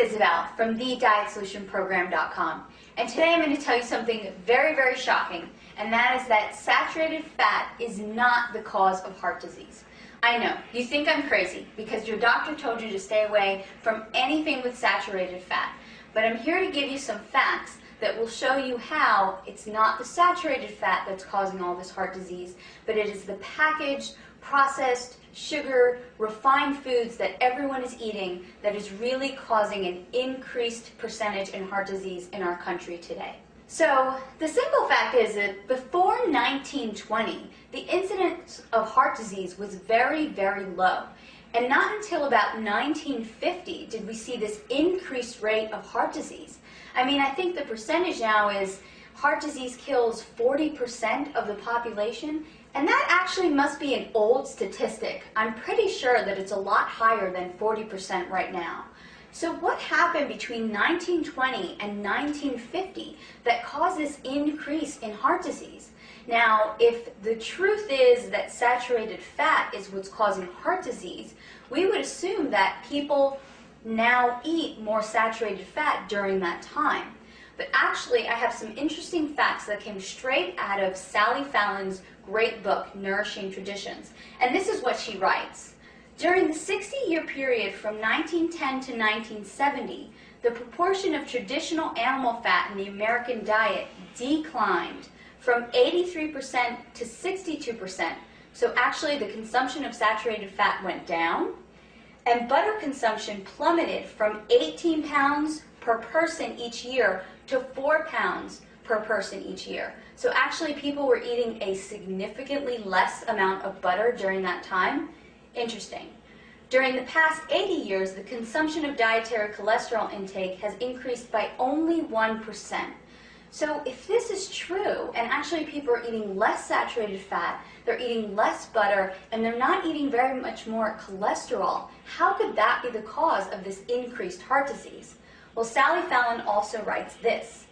Isabel from thedietsolutionprogram.com, and today I'm going to tell you something very, very shocking, and that is that saturated fat is not the cause of heart disease. I know, you think I'm crazy because your doctor told you to stay away from anything with saturated fat, but I'm here to give you some facts that will show you how it's not the saturated fat that's causing all this heart disease, but it is the packaged, processed, sugar, refined foods that everyone is eating that is really causing an increased percentage in heart disease in our country today. So the simple fact is that before 1920, the incidence of heart disease was very, very low. And not until about 1950 did we see this increased rate of heart disease. I mean, I think the percentage now is heart disease kills 40% of the population, and that actually must be an old statistic. I'm pretty sure that it's a lot higher than 40% right now. So what happened between 1920 and 1950 that caused this increase in heart disease? Now, if the truth is that saturated fat is what's causing heart disease, we would assume that people now eat more saturated fat during that time. But actually, I have some interesting facts that came straight out of Sally Fallon's great book, Nourishing Traditions. And this is what she writes. During the 60-year period from 1910 to 1970, the proportion of traditional animal fat in the American diet declined from 83% to 62%. So actually, the consumption of saturated fat went down, and butter consumption plummeted from 18 pounds per person each year to 4 pounds per person each year. So actually, people were eating a significantly less amount of butter during that time. Interesting. During the past 80 years, the consumption of dietary cholesterol intake has increased by only 1%. So if this is true, and actually people are eating less saturated fat, they're eating less butter, and they're not eating very much more cholesterol, how could that be the cause of this increased heart disease? Well, Sally Fallon also writes this.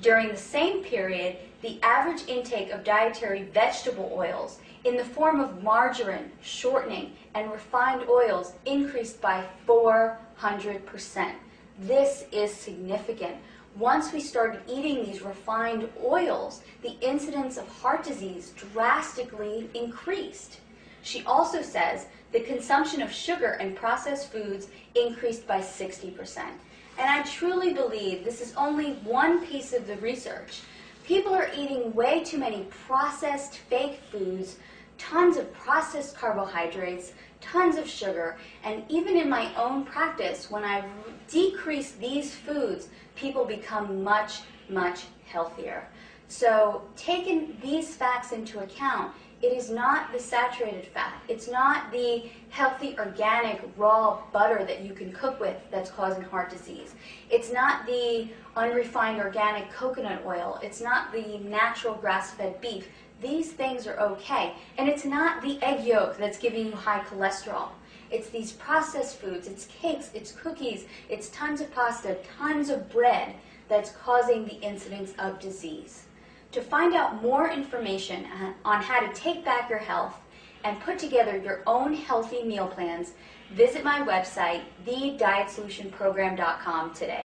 During the same period, the average intake of dietary vegetable oils in the form of margarine, shortening, and refined oils increased by 400%. This is significant. Once we started eating these refined oils, the incidence of heart disease drastically increased. She also says the consumption of sugar and processed foods increased by 60%. And I truly believe this is only one piece of the research. People are eating way too many processed fake foods, tons of processed carbohydrates, tons of sugar, and even in my own practice, when I decrease these foods, people become much, much healthier. So taking these facts into account, it is not the saturated fat. It's not the healthy, organic, raw butter that you can cook with that's causing heart disease. It's not the unrefined organic coconut oil. It's not the natural grass-fed beef. These things are okay. And it's not the egg yolk that's giving you high cholesterol. It's these processed foods, it's cakes, it's cookies, it's tons of pasta, tons of bread that's causing the incidence of disease. To find out more information on how to take back your health and put together your own healthy meal plans, visit my website, thedietsolutionprogram.com today.